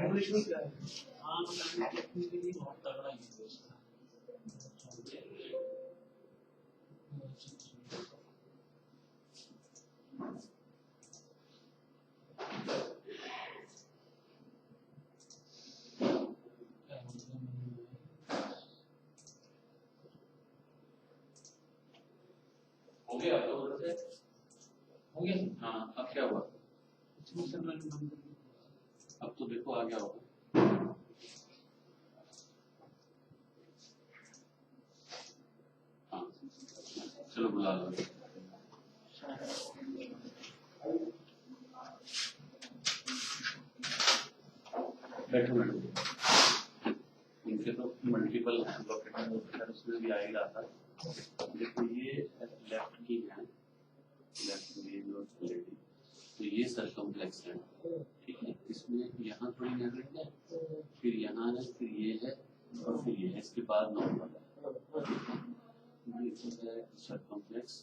Ambulation क्या है? हाँ मतलब टेक्निकली के लिए बहुत तगड़ा है हो गया तो उधर से हो गया। हाँ अब क्या हुआ? अब तो देखो आ गया होगा। हाँ चलो बुला लो। बैठो बैठो। इनके तो मल्टीपल हैं ब्लॉकेट उसमें भी आ ही रहा था। देखो ये लेफ्ट की है, लेफ्ट मेन और लेडी, तो ये सरकमफ्लेक्स है, ठीक है। इसमें यहाँ थोड़ी नर्विंग है, फिर यहाँ है, फिर ये है और फिर ये है, इसके बाद नॉर्मल है। ये है सरकमफ्लेक्स।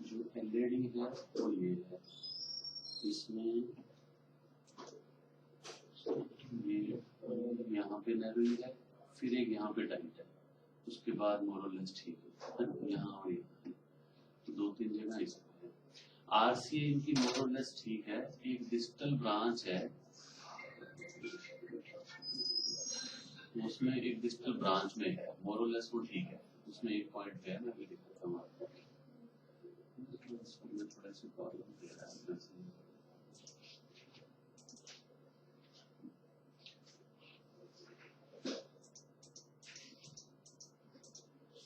जो एलईडी है वो ये है, इसमें ये यहाँ पे नर्विंग है, फिर एक यहाँ पे टाइट है, उसके बाद मोरलेस ठीक है यहाँ और यहाँ, तो दो तीन जगह इसमें है। आरसीए इनकी मोरलेस ठीक है, एक डिस्टल ब्रांच है, उसमें एक डिस्टल ब्रांच में है मोरलेस, वो ठीक है, उसमें एक पॉइंट है, मैं भी दिखाता हूँ आपको। थोड़ा सी प्रॉब्लम दे रहा है।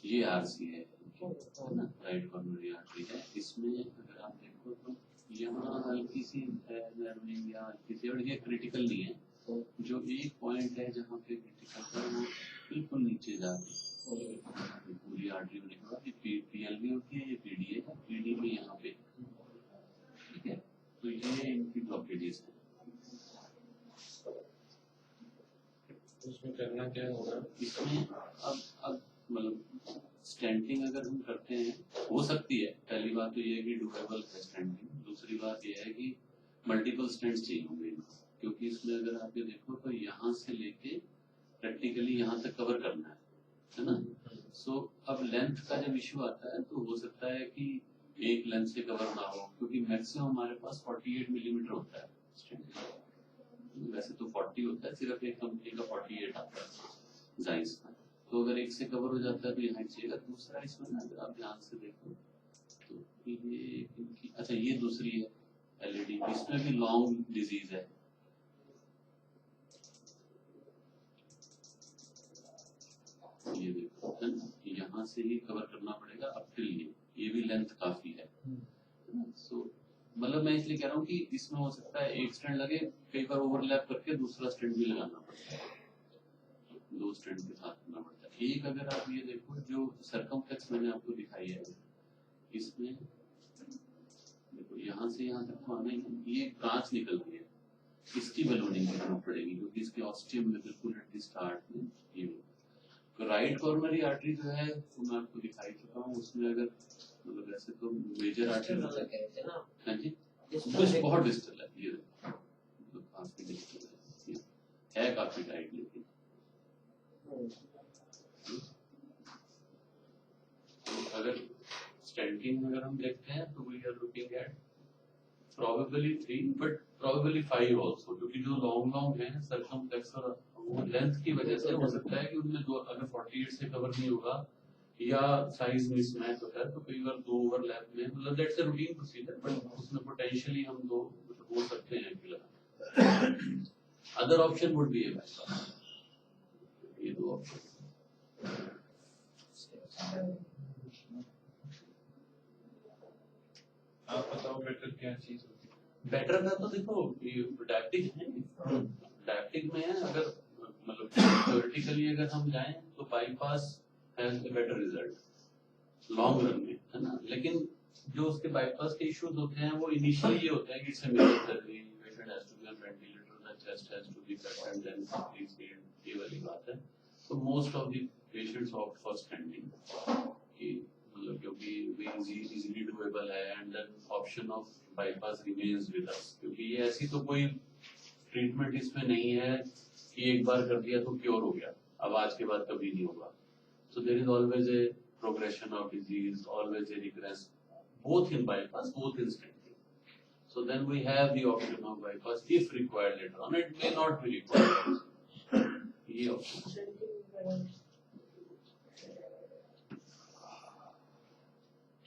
ये आरसी है ना, राइट कॉर्नरी आर्टरी है। इसमें अगर आप देखो तो यहाँ हल्की सी नर्विंग या हल्की सी, और ये क्रिटिकल नहीं है, जो एक पॉइंट है जहाँ पे क्रिटिकल है वो बिल्कुल नीचे जा रही है पूरी आर्टरी होने के बाद। ये पीएलवी होती है, ये पीडी है, पीडी में यहाँ पे, ठीक है। तो ये इनकी ब्लॉकेजेस है। उसमें करना क्या होगा? इसमें अब मतलब स्टेंटिंग अगर हम करते हैं हो सकती है। पहली बात तो ये है कि डुएबल है स्टेंटिंग, दूसरी बात ये है कि मल्टीपल स्टेंट्स चाहिए होंगे, क्योंकि इसमें अगर आप ये देखो तो यहाँ से लेके प्रैक्टिकली यहाँ तक कवर करना है ना। सो अब लेंथ का जब इश्यू आता है तो हो सकता है कि एक लेंथ से कवर ना हो, क्योंकि मैक्सिमम हमारे पास 48 मिलीमीटर होता है स्टेंटिंग। वैसे तो 40 होता है, सिर्फ एक कंपनी का 48 आता है जाइस का। तो अगर एक से कवर हो जाता है तो यहाँ चाहिए। दूसरा इसमें ना अगर आप ध्यान से देखो तो ये अच्छा ये दूसरी है एलईडी, इसमें भी लॉन्ग डिजीज है। ये देखो है ना, यहाँ से ही कवर करना पड़ेगा अप टिल ये भी लेंथ काफी है। सो मतलब मैं इसलिए कह रहा हूँ कि इसमें हो सकता है एक स्टैंड लगे, कई बार ओवरलैप करके दूसरा स्टैंड भी लगाना पड़ता है, दो स्टैंड के साथ करना पड़ता है। एक अगर आप ये देखो जो सरकमफ्लेक्स मैंने आपको दिखाई है, इसमें देखो यहाँ से यहाँ तक तो आना ही है, ये ब्रांच निकल रही है, इसकी बलूनिंग करनी पड़ेगी क्योंकि इसके ऑस्टियम में बिल्कुल एट द स्टार्ट में ये तो राइट कॉर्नरी आर्टरी जो है वो मैं आपको दिखाई चुका हूँ। उसमें अगर मतलब वैसे तो मेजर आर्टरी हाँ जी कुछ बहुत डिस्टल है, ये मतलब काफी डिस्टल है काफी टाइट, लेकिन अगर स्टेंटिंग अगर हम देखते हैं तो we are looking at probably 3 but probably 5 also, क्योंकि जो लॉन्ग है सरकमफ्लेक्स और वो लेंथ की वजह से हो सकता है कि उनमें दो अगर 48 से कवर नहीं होगा या साइज मिसमैच होता है तो कई बार दो ओवरलैप में मतलब that's a routine procedure, but उसमें पोटेंशियली हम दो हो सकते हैं फिलहाल। Other option would be A bypass, ये दो ऑप्शन। आप बताओ बेटर क्या चीज होती है? बेटर का तो देखो डायबिटिक है, डायबिटिक में है, अगर मतलब थ्योरेटिकली अगर हम जाएं तो bypass has a better result long run में, है ना। लेकिन जो उसके बाईपास के इश्यूज होते हैं वो इनिशियली ये होता है कि it's a major surgery, patient has to be on ventilator, the chest has to be cut and then please get, ये वाली बात है। तो most of the patients opt for standing, मतलब क्योंकि वेन्स इजीली डूएबल है and then option of bypass remains with us, क्योंकि ये ऐसी तो कोई ट्रीटमेंट इसमें नहीं है कि एक बार कर दिया तो क्योर हो गया, अब आज के बाद कभी नहीं होगा. So there is always a progression of disease, always a regress, both in bypass, both instantly. So then we have the option of bypass if required later on. It may not be required. ये option.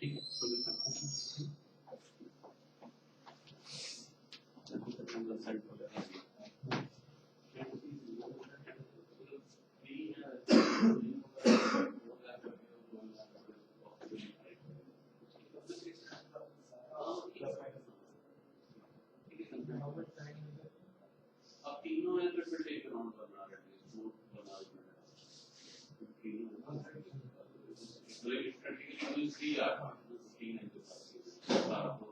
ठीक है. So we can अब तीनों है तो फिर take around करना है मतलब प्रैक्टिकली 3 आर 3 है